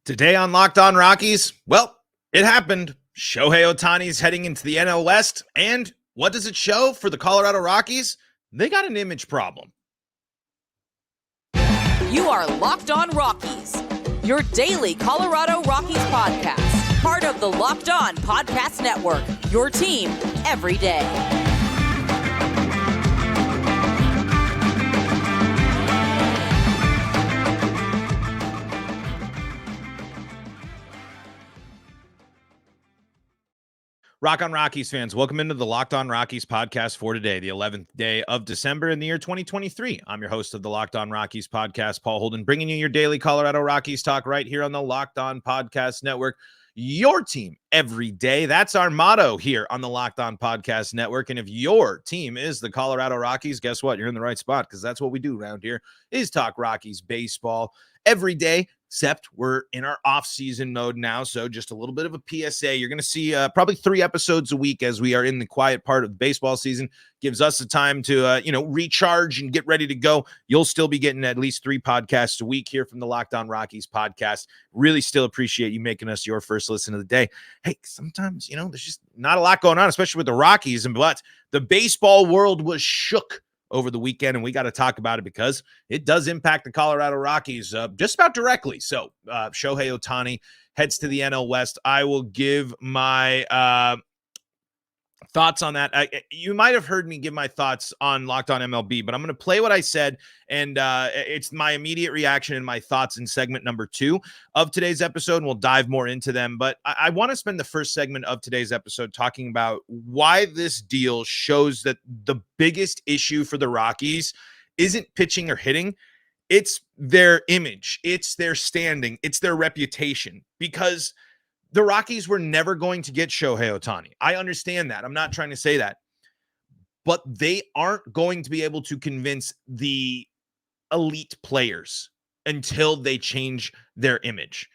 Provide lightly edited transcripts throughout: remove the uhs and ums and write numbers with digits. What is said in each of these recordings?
Today on Locked On Rockies, well, it happened. Shohei Ohtani's heading into the NL West, and what does it show for the Colorado Rockies? They got an image problem. You are Locked On Rockies, your daily Colorado Rockies podcast, part of the Locked On Podcast Network, your team every day. Rock on Rockies fans, welcome into the Locked On Rockies podcast for today, the 11th day of December in the year 2023. I'm your host of the Locked On Rockies podcast, Paul Holden, bringing you your daily Colorado Rockies talk right here on the Locked On Podcast Network, your team every day. That's our motto here on the Locked On Podcast Network. And if your team is the Colorado Rockies, guess what? You're in the right spot, because that's what we do around here is talk Rockies baseball every day. Except we're in our off-season mode now, so just a little bit of a PSA. You're going to see probably 3 episodes a week as we are in the quiet part of the baseball season. Gives us the time to, recharge and get ready to go. You'll still be getting at least 3 podcasts a week here from the Locked On Rockies podcast. Really still appreciate you making us your first listen of the day. Hey, sometimes, there's just not a lot going on, especially with the Rockies, but the baseball world was shook over the weekend, and we got to talk about it because it does impact the Colorado Rockies just about directly. So Shohei Ohtani heads to the NL West. I will give my thoughts on that. You might have heard me give my thoughts on Locked On MLB, but I'm going to play what I said, and it's my immediate reaction and my thoughts in segment number 2 of today's episode, and we'll dive more into them. But I want to spend the first segment of today's episode talking about why this deal shows that the biggest issue for the Rockies isn't pitching or hitting. It's their image. It's their standing. It's their reputation, because the Rockies were never going to get Shohei Ohtani. I understand that. I'm not trying to say that. But they aren't going to be able to convince the elite players until they change their image.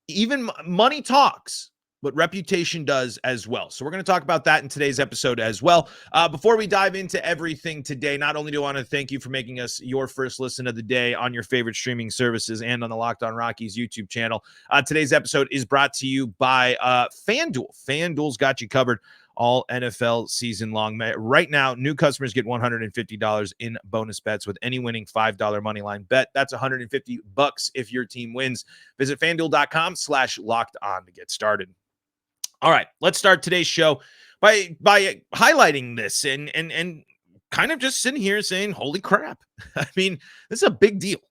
Even money talks, but reputation does as well. So we're going to talk about that in today's episode as well. Before we dive into everything today, not only do I want to thank you for making us your first listen of the day on your favorite streaming services and on the Locked On Rockies YouTube channel, today's episode is brought to you by FanDuel. FanDuel's got you covered all NFL season long. Right now, new customers get $150 in bonus bets with any winning $5 moneyline bet. That's $150 if your team wins. Visit FanDuel.com/locked-on to get started. All right, let's start today's show by highlighting this and kind of just sitting here saying, holy crap. I mean, this is a big deal.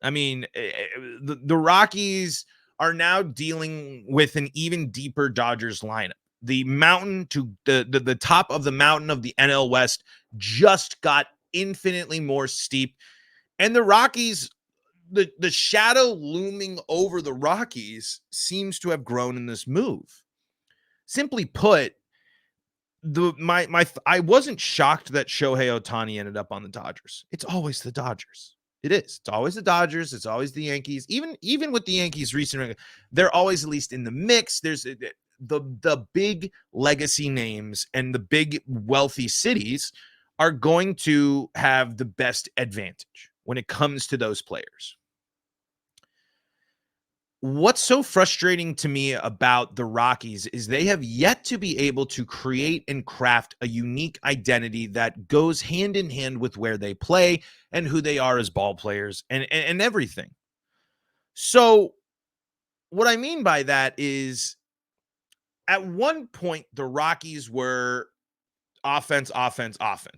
I mean, the Rockies are now dealing with an even deeper Dodgers lineup. The mountain to the top of the mountain of the NL West just got infinitely more steep. And the Rockies, the shadow looming over the Rockies seems to have grown in this move. Simply put, I wasn't shocked that Shohei Ohtani ended up on the Dodgers. It's always the Dodgers. It is. It's always the Dodgers. It's always the Yankees. Even with the Yankees recently, they're always at least in the mix. There's the big legacy names and the big wealthy cities are going to have the best advantage when it comes to those players. What's so frustrating to me about the Rockies is they have yet to be able to create and craft a unique identity that goes hand in hand with where they play and who they are as ball players and everything. So what I mean by that is, at one point, the Rockies were offense.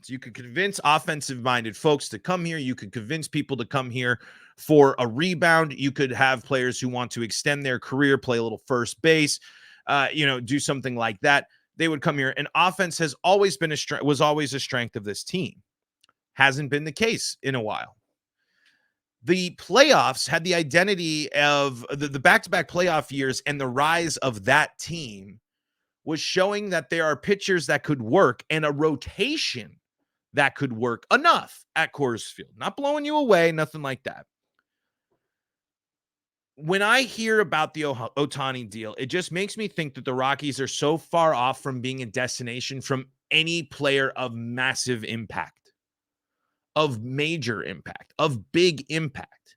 You could convince offensive-minded folks to come here. You could convince people to come here for a rebound. You could have players who want to extend their career, play a little first base, do something like that. They would come here. And offense has always been was always a strength of this team. Hasn't been the case in a while. The playoffs had the identity of the back-to-back playoff years, and the rise of that team was showing that there are pitchers that could work and a rotation that could work enough at Coors Field. Not blowing you away, nothing like that. When I hear about the Ohtani deal, it just makes me think that the Rockies are so far off from being a destination from any player of massive impact, of major impact, of big impact.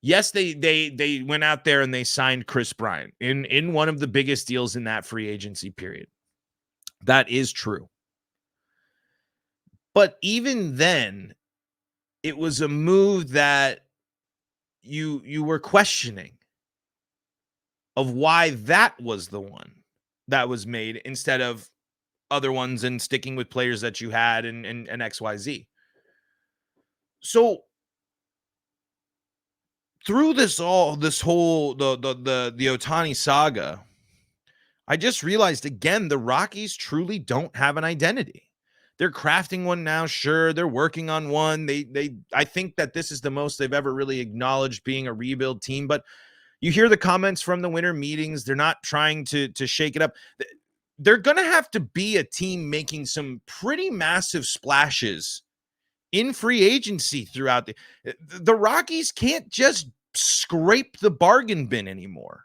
Yes, they went out there and they signed Chris Bryant in one of the biggest deals in that free agency period. That is true. But even then, it was a move that you were questioning of why that was the one that was made instead of other ones and sticking with players that you had and XYZ. So through this whole the Ohtani saga, I just realized again the Rockies truly don't have an identity. They're crafting one now, sure. They're working on one. I think that this is the most they've ever really acknowledged being a rebuild team, but you hear the comments from the winter meetings. They're not trying to shake it up. They're going to have to be a team making some pretty massive splashes in free agency throughout the Rockies can't just scrape the bargain bin anymore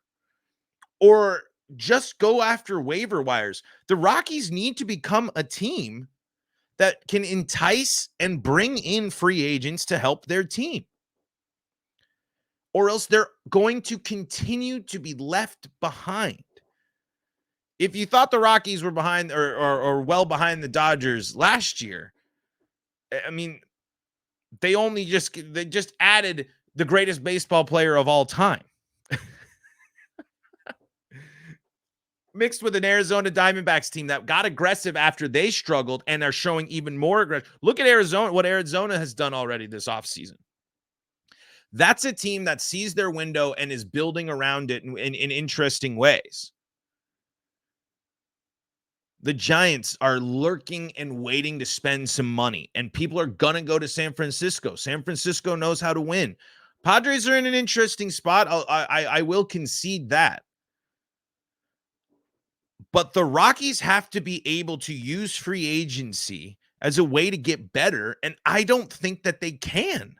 or just go after waiver wires. The Rockies need to become a team that can entice and bring in free agents to help their team, or else they're going to continue to be left behind. If you thought the Rockies were behind or well behind the Dodgers last year, I mean, they just added the greatest baseball player of all time. Mixed with an Arizona Diamondbacks team that got aggressive after they struggled and are showing even more aggression. Look at Arizona, what Arizona has done already this offseason. That's a team that sees their window and is building around it in interesting ways. The Giants are lurking and waiting to spend some money, and people are going to go to San Francisco. San Francisco knows how to win. Padres are in an interesting spot. I will concede that. But the Rockies have to be able to use free agency as a way to get better, and I don't think that they can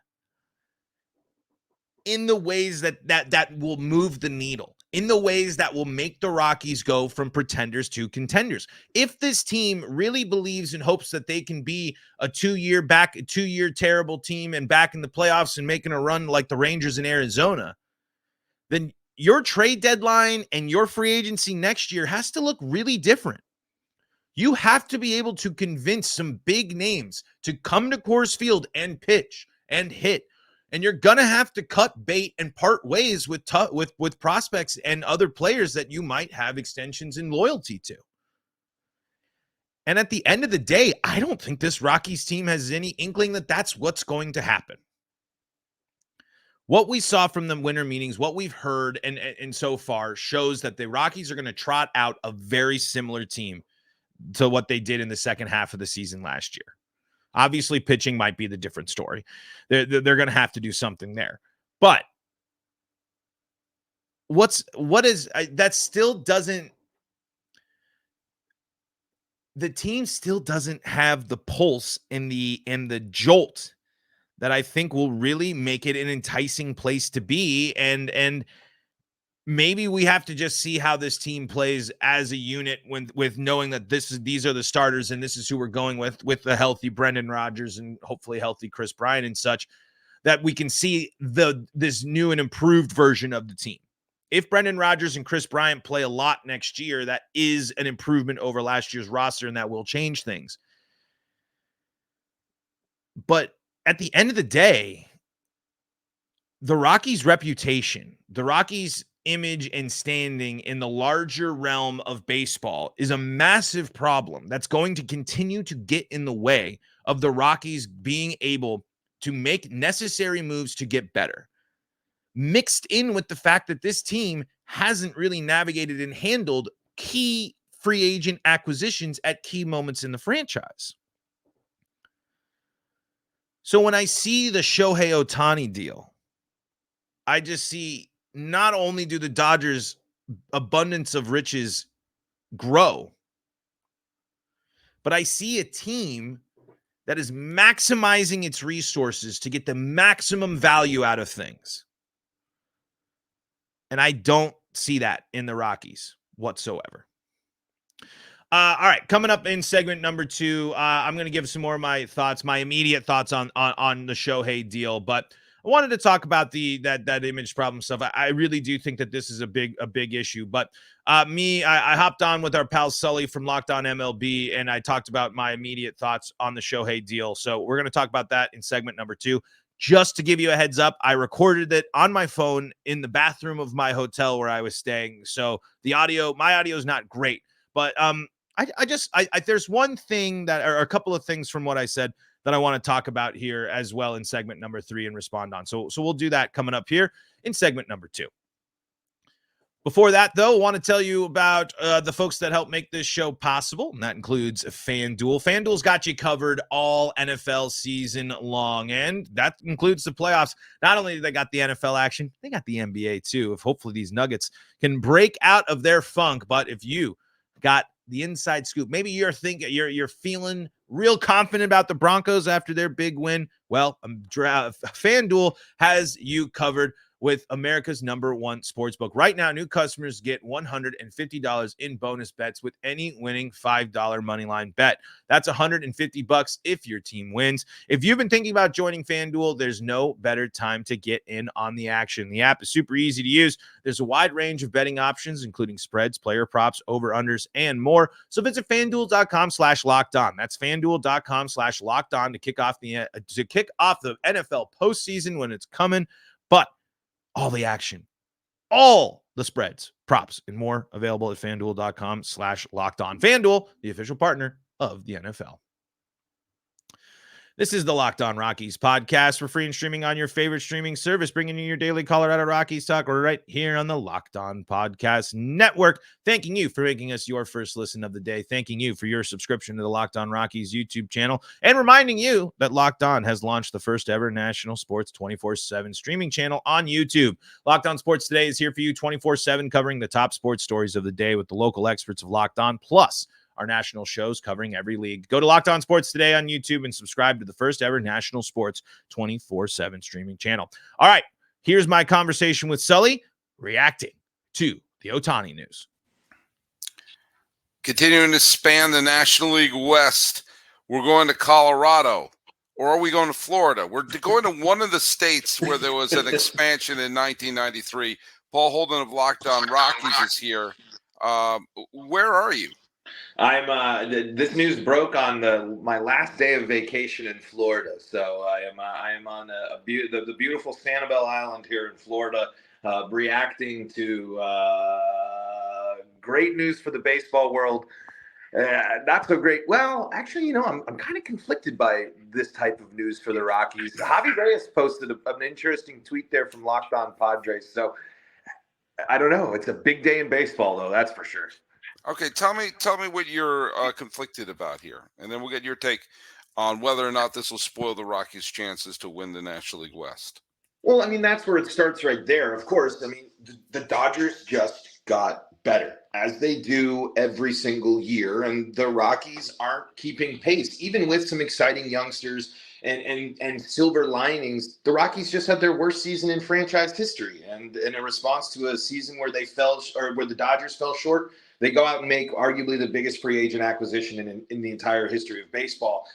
in the ways that will move the needle, in the ways that will make the Rockies go from pretenders to contenders. If this team really believes and hopes that they can be a two-year terrible team and back in the playoffs and making a run like the Rangers in Arizona, then your trade deadline and your free agency next year has to look really different. You have to be able to convince some big names to come to Coors Field and pitch and hit. And you're going to have to cut bait and part ways with prospects and other players that you might have extensions and loyalty to. And at the end of the day, I don't think this Rockies team has any inkling that that's what's going to happen. What we saw from the winter meetings, what we've heard and so far shows that the Rockies are going to trot out a very similar team to what they did in the second half of the season last year. Obviously, pitching might be the different story. They're going to have to do something there. But that still doesn't, the team still doesn't have the pulse and the jolt that I think will really make it an enticing place to be. And maybe we have to just see how this team plays as a unit with knowing that these are the starters and this is who we're going with the healthy Brendan Rodgers and hopefully healthy Chris Bryant and such, that we can see this new and improved version of the team. If Brendan Rodgers and Chris Bryant play a lot next year, that is an improvement over last year's roster and that will change things. But at the end of the day, the Rockies' reputation, the Rockies' image and standing in the larger realm of baseball is a massive problem that's going to continue to get in the way of the Rockies being able to make necessary moves to get better. Mixed in with the fact that this team hasn't really navigated and handled key free agent acquisitions at key moments in the franchise. So when I see the Shohei Ohtani deal, I just see not only do the Dodgers' abundance of riches grow, but I see a team that is maximizing its resources to get the maximum value out of things. And I don't see that in the Rockies whatsoever. All right, coming up in segment number 2, I'm going to give some more of my thoughts, my immediate thoughts on the Shohei deal. But I wanted to talk about that image problem stuff. I really do think that this is a big issue. But I hopped on with our pal Sully from Locked On MLB, and I talked about my immediate thoughts on the Shohei deal. So we're going to talk about that in segment number 2. Just to give you a heads up, I recorded it on my phone in the bathroom of my hotel where I was staying. So my audio is not great, but there's one thing or a couple of things from what I said that I want to talk about here as well in segment number 3 and respond on. So we'll do that coming up here in segment number 2. Before that, though, I want to tell you about the folks that help make this show possible, and that includes FanDuel. FanDuel's got you covered all NFL season long, and that includes the playoffs. Not only do they got the NFL action, they got the NBA, too. If hopefully these Nuggets can break out of their funk, but if you got the inside scoop, maybe you're feeling real confident about the Broncos after their big win, well, FanDuel has you covered with America's number one sportsbook. Right now, new customers get $150 in bonus bets with any winning $5 moneyline bet. That's $150 if your team wins. If you've been thinking about joining FanDuel, there's no better time to get in on the action. The app is super easy to use. There's a wide range of betting options, including spreads, player props, over-unders, and more. So visit FanDuel.com/lockedon. That's FanDuel.com/lockedon to kick off the NFL postseason when it's coming. But all the action, all the spreads, props, and more available at FanDuel.com/lockedon. FanDuel, the official partner of the NFL. This is the Locked On Rockies podcast for free and streaming on your favorite streaming service, bringing you your daily Colorado Rockies talk right here on the Locked On Podcast Network. Thanking you for making us your first listen of the day. Thanking you for your subscription to the Locked On Rockies YouTube channel, and reminding you that Locked On has launched the first ever national sports 24/7 streaming channel on YouTube. Locked On Sports Today is here for you 24/7, covering the top sports stories of the day with the local experts of Locked On, plus our national shows covering every league. Go to Locked On Sports Today on YouTube and subscribe to the first ever national sports 24/7 streaming channel. All right, here's my conversation with Sully reacting to the Ohtani news. Continuing to span the National League West, we're going to Colorado, or are we going to Florida? We're going to one of the states where there was an expansion in 1993. Paul Holden of Locked On Rockies is here. Where are you? I'm this news broke on my last day of vacation in Florida, so I am on the beautiful Sanibel Island here in Florida, reacting to great news for the baseball world. Not so great. Well, actually, I'm kind of conflicted by this type of news for the Rockies. Javi Reyes posted an interesting tweet there from Locked On Padres, so I don't know. It's a big day in baseball, though. That's for sure. Okay, tell me what you're conflicted about here, and then we'll get your take on whether or not this will spoil the Rockies' chances to win the National League West. Well, that's where it starts right there. Of course, the Dodgers just got better, as they do every single year, and the Rockies aren't keeping pace, even with some exciting youngsters and silver linings. The Rockies just had their worst season in franchise history, and in a response to a season where where the Dodgers fell short, they go out and make arguably the biggest free agent acquisition in the entire history of baseball.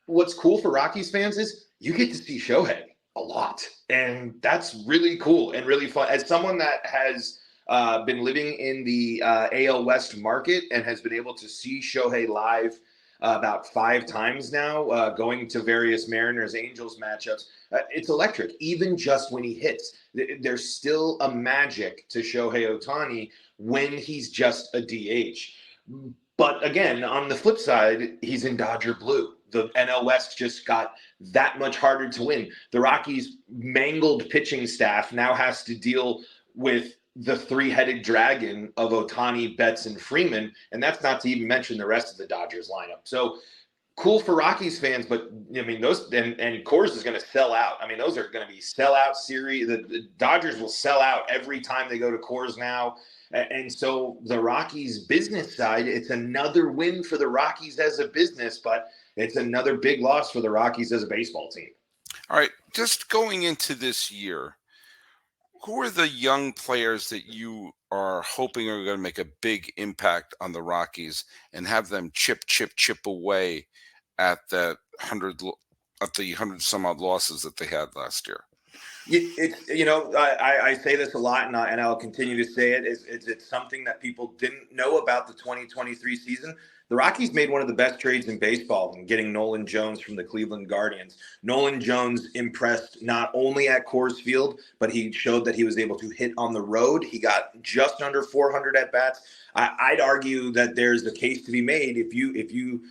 What's cool for Rockies fans is you get to see Shohei a lot, and that's really cool and really fun. As someone that has been living in the AL West market and has been able to see Shohei live about 5 times now, going to various Mariners Angels matchups, it's electric. Even just when he hits, there's still a magic to Shohei Ohtani when he's just a DH. But again, on the flip side, he's in Dodger blue. The NL West just got that much harder to win. The Rockies' mangled pitching staff now has to deal with the 3-headed dragon of Ohtani, Betts, and Freeman, and that's not to even mention the rest of the Dodgers lineup. So cool for Rockies fans, but those and Coors is going to sell out. Those are going to be sellout series. The Dodgers will sell out every time they go to Coors now. And so the Rockies business side, it's another win for the Rockies as a business, but it's another big loss for the Rockies as a baseball team. All right, just going into this year, who are the young players that you are hoping are going to make a big impact on the Rockies and have them chip away at the 100 some odd losses that they had last year? I say this a lot, and I'll continue to say it. It's something that people didn't know about the 2023 season. The Rockies made one of the best trades in baseball in getting Nolan Jones from the Cleveland Guardians. Nolan Jones impressed not only at Coors Field, but he showed that he was able to hit on the road. He got just under 400 at bats. I'd argue that there's a case to be made if you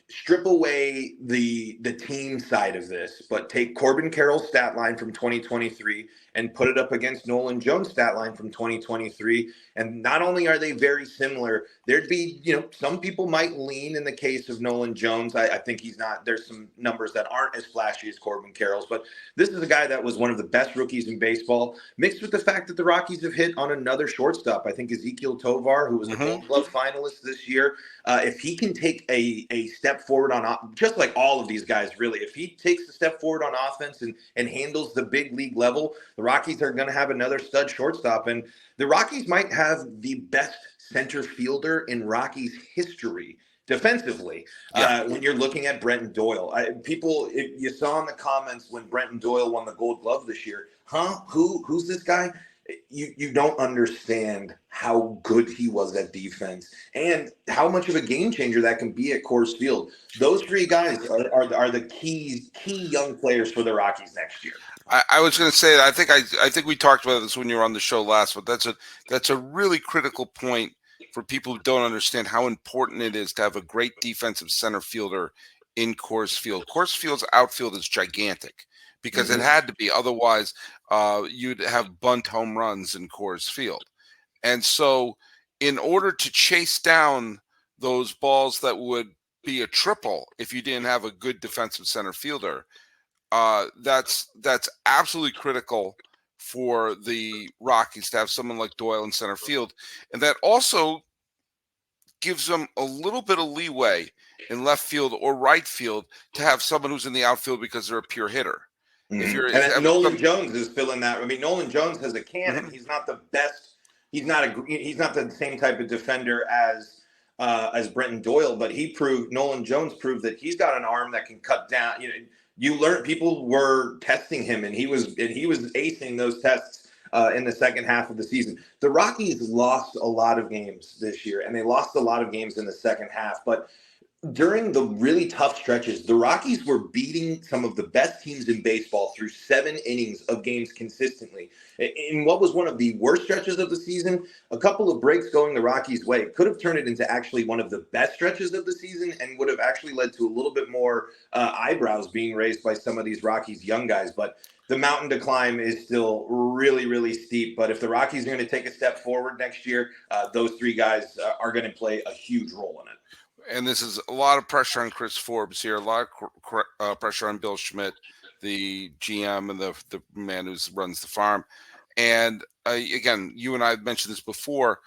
strip away the team side of this, but take Corbin Carroll's stat line from 2023 and put it up against Nolan Jones' stat line from 2023. And not only are they very similar, there'd be, some people might lean in the case of Nolan Jones. I think he's not, there's some numbers that aren't as flashy as Corbin Carroll's, but this is a guy that was one of the best rookies in baseball, mixed with the fact that the Rockies have hit on another shortstop. I think Ezekiel Tovar, who was a Gold Glove finalist this year. If he can take a step forward just like all of these guys, really, if he takes a step forward on offense and handles the big league level, the Rockies are going to have another stud shortstop. And the Rockies might have the best center fielder in Rockies history defensively. When you're looking at Brenton Doyle, you saw in the comments when Brenton Doyle won the Gold Glove this year, who's this guy? You don't understand how good he was at defense and how much of a game changer that can be at Coors Field. Those three guys are the key young players for the Rockies next year. I was going to say that I think we talked about this when you were on the show last, but that's a really critical point for people who don't understand how important it is to have a great defensive center fielder in Coors Field. Coors Field's outfield is gigantic because it had to be. Otherwise, you'd have bunt home runs in Coors Field. And so in order to chase down those balls that would be a triple if you didn't have a good defensive center fielder, that's absolutely critical for the Rockies to have someone like Doyle in center field. And that also gives them a little bit of leeway in left field or right field to have someone who's in the outfield because they're a pure hitter. Nolan Jones is filling that. I mean, Nolan Jones has a cannon. He's not the best. He's not the same type of defender as Brenton Doyle, but Nolan Jones proved that he's got an arm that can cut down. People were testing him, and he was acing those tests in the second half of the season. The Rockies lost a lot of games this year, and they lost a lot of games in the second half, but during the really tough stretches, the Rockies were beating some of the best teams in baseball through 7 innings of games consistently. In what was one of the worst stretches of the season, a couple of breaks going the Rockies' way could have turned it into actually one of the best stretches of the season and would have actually led to a little bit more eyebrows being raised by some of these Rockies young guys. But the mountain to climb is still really, really steep. But if the Rockies are going to take a step forward next year, those 3 guys are going to play a huge role in it. And this is a lot of pressure on Chris Forbes here, a lot of pressure on Bill Schmidt, the GM and the man who runs the farm. And again, you and I have mentioned this before.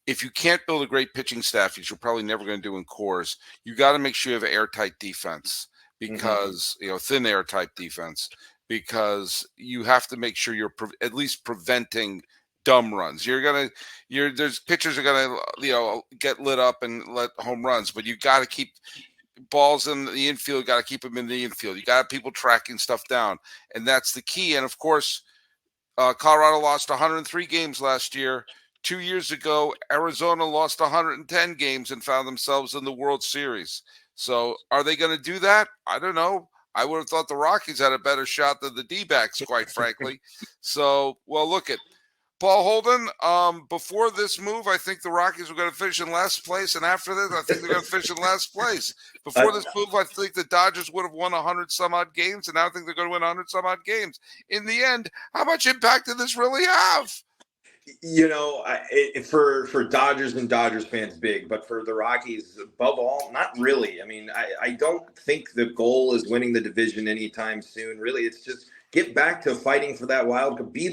If you can't build a great pitching staff, which you're probably never going to do in Coors, you got to make sure you have airtight defense because, thin airtight defense, because you have to make sure you're at least preventing dumb runs. There's pitchers are gonna get lit up and let home runs, but you got to keep balls in the infield. Got to keep them in the infield. You got people tracking stuff down, and that's the key. And of course, Colorado lost 103 games last year. 2 years ago, Arizona lost 110 games and found themselves in the World Series. So, are they going to do that? I don't know. I would have thought the Rockies had a better shot than the D-backs, quite frankly. So, well, look at Paul Holden, before this move, I think the Rockies were going to finish in last place. And after this, I think they're going to finish in last place. Before this move, I think the Dodgers would have won 100-some-odd games. And now I think they're going to win 100-some-odd games. In the end, how much impact did this really have? For Dodgers and Dodgers fans, big. But for the Rockies, above all, not really. I mean, I don't think the goal is winning the division anytime soon. Really, it's just get back to fighting for that wild card. Be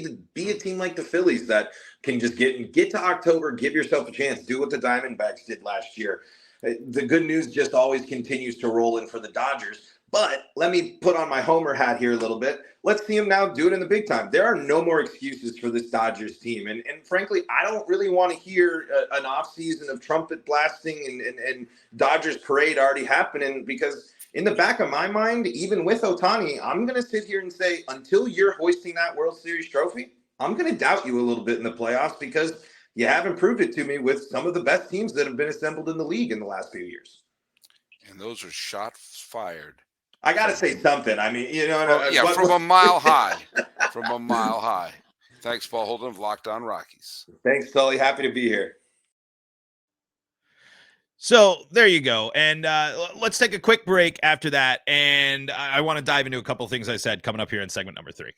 a team like the Phillies that can just get to October, give yourself a chance, do what the Diamondbacks did last year. The good news just always continues to roll in for the Dodgers. But let me put on my homer hat here a little bit. Let's see them now do it in the big time. There are no more excuses for this Dodgers team. And frankly, I don't really want to hear an offseason of trumpet blasting and Dodgers parade already happening because in the back of my mind, even with Ohtani, I'm going to sit here and say, until you're hoisting that World Series trophy, I'm going to doubt you a little bit in the playoffs because you haven't proved it to me with some of the best teams that have been assembled in the league in the last few years. And those are shots fired. I got to say something. I mean, from a mile high. From a mile high. Thanks, Paul Holden of Locked On Rockies. Thanks, Sully. Happy to be here. So there you go. And let's take a quick break after that. And I want to dive into a couple of things I said coming up here in segment number 3.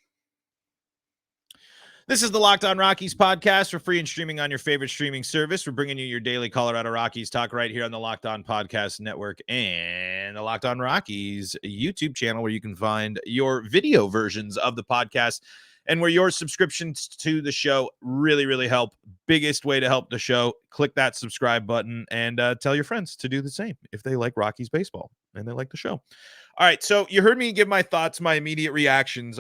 This is the Locked On Rockies podcast for free and streaming on your favorite streaming service. We're bringing you your daily Colorado Rockies talk right here on the Locked On Podcast Network and the Locked On Rockies YouTube channel, where you can find your video versions of the podcast and where your subscriptions to the show really, really help. Biggest way to help the show, click that subscribe button and tell your friends to do the same if they like Rockies baseball and they like the show. All right, so you heard me give my thoughts, my immediate reactions.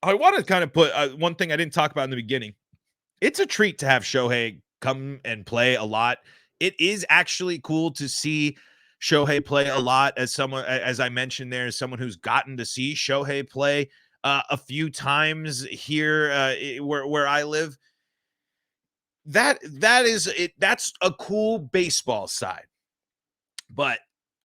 I want to kind of put one thing I didn't talk about in the beginning. It's a treat to have Shohei come and play a lot. It is actually cool to see Shohei play a lot as someone, as I mentioned there, as someone who's gotten to see Shohei play a few times here where I live. That is it. That's a cool baseball side, but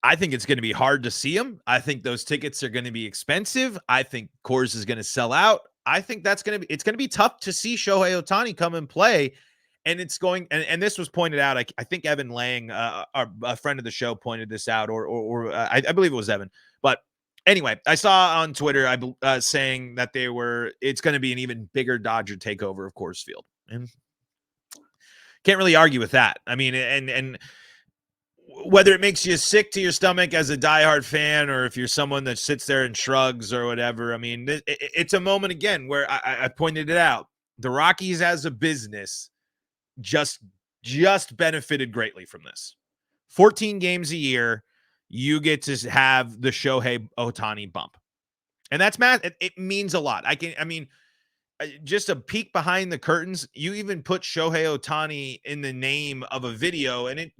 I think it's going to be hard to see him. I think those tickets are going to be expensive. I think Coors is going to sell out. I think it's going to be tough to see Shohei Ohtani come and play. And it's going, and this was pointed out. I think Evan Lang, a friend of the show, pointed this out, or I believe it was Evan. But anyway, I saw on Twitter saying that it's going to be an even bigger Dodger takeover of Coors Field, and can't really argue with that. I mean, and whether it makes you sick to your stomach as a diehard fan, or if you're someone that sits there and shrugs or whatever, I mean, it's a moment again where I pointed it out. The Rockies as a business just benefited greatly from this. 14 games a year, you get to have the Shohei Ohtani bump. And that's math. It means a lot. Just a peek behind the curtains, you even put Shohei Ohtani in the name of a video, and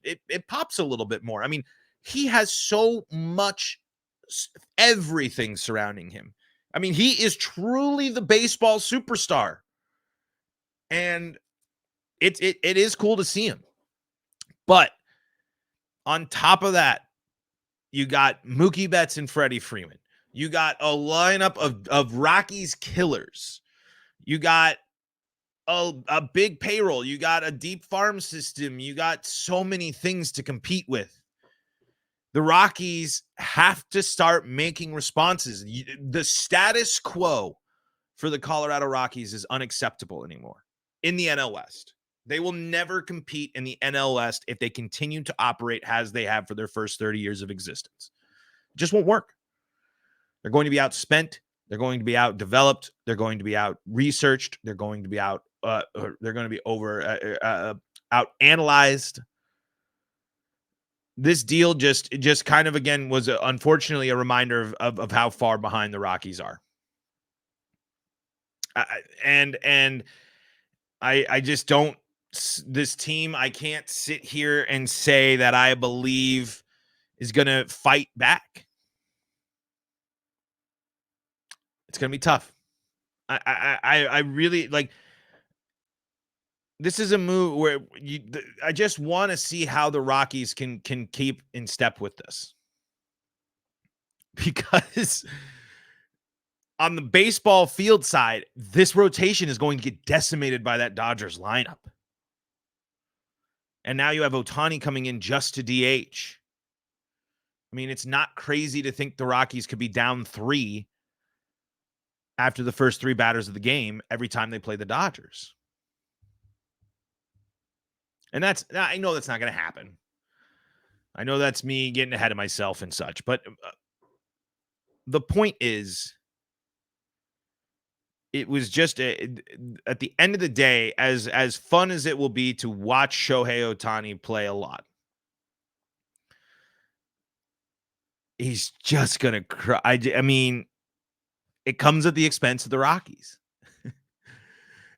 it pops a little bit more. I mean, he has so much, everything surrounding him. I mean, he is truly the baseball superstar. And it is cool to see him. But on top of that, you got Mookie Betts and Freddie Freeman. You got a lineup of Rockies killers. You got a big payroll. You got a deep farm system. You got so many things to compete with. The Rockies have to start making responses. The status quo for the Colorado Rockies is unacceptable anymore in the NL West. They will never compete in the NL West if they continue to operate as they have for their first 30 years of existence. It just won't work. They're going to be outspent. They're going to be out-developed. They're going to be out-researched. They're going to be out analyzed. This deal just kind of, again, was unfortunately a reminder of how far behind the Rockies are. And I just don't, this team, I can't sit here and say that I believe is going to fight back. It's going to be tough. I really like. This is a move where I just want to see how the Rockies can keep in step with this, because on the baseball field side, this rotation is going to get decimated by that Dodgers lineup. And now you have Ohtani coming in just to DH. I mean, it's not crazy to think the Rockies could be down 3 after the first 3 batters of the game every time they play the Dodgers. And I know that's not going to happen. I know that's me getting ahead of myself and such, but the point is, it was just at the end of the day, as fun as it will be to watch Shohei Ohtani play a lot, he's just going to cry. I mean, it comes at the expense of the Rockies.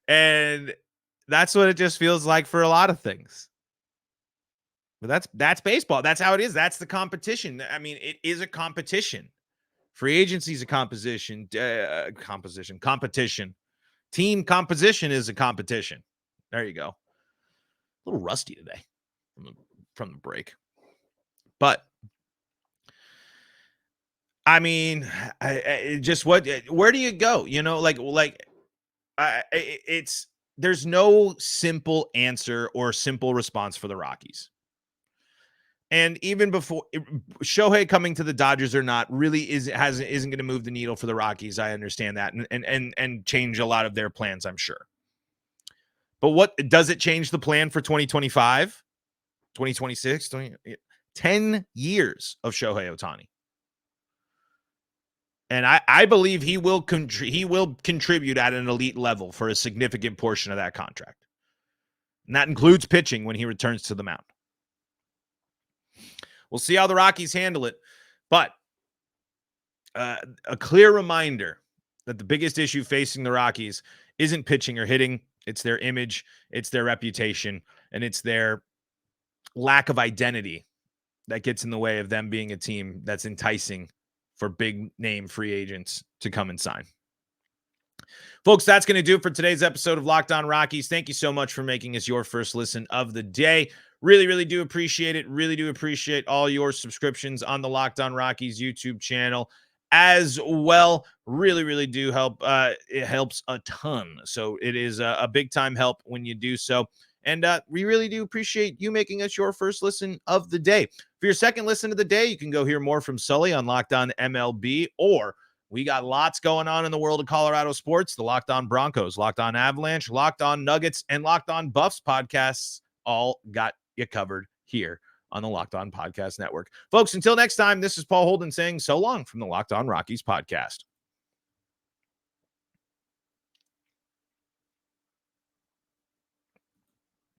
And that's what it just feels like for a lot of things. But that's baseball. That's how it is. That's the competition. I mean, it is a competition. Free agency is a competition. Team composition is a competition. There you go. A little rusty today from the break. But I mean, where do you go? You know, there's no simple answer or simple response for the Rockies. And even before Shohei coming to the Dodgers or not really isn't going to move the needle for the Rockies. I understand that and change a lot of their plans, I'm sure. But what does it change the plan for 2025, 2026, 10 years of Shohei Ohtani? And I believe he will contribute at an elite level for a significant portion of that contract. And that includes pitching when he returns to the mound. We'll see how the Rockies handle it. But a clear reminder that the biggest issue facing the Rockies isn't pitching or hitting. It's their image, it's their reputation, and it's their lack of identity that gets in the way of them being a team that's enticing for big name free agents to come and sign. Folks, that's going to do it for today's episode of Locked On Rockies. Thank you so much for making us your first listen of the day. Really, really do appreciate it. Really do appreciate all your subscriptions on the Locked On Rockies YouTube channel as well. Really, really do help. It helps a ton. So it is a big time help when you do so. And we really do appreciate you making us your first listen of the day. For your second listen of the day, you can go hear more from Sully on Locked On MLB, or we got lots going on in the world of Colorado sports. The Locked On Broncos, Locked On Avalanche, Locked On Nuggets, and Locked On Buffs podcasts all got you covered here on the Locked On Podcast Network. Folks, until next time, this is Paul Holden saying so long from the Locked On Rockies podcast.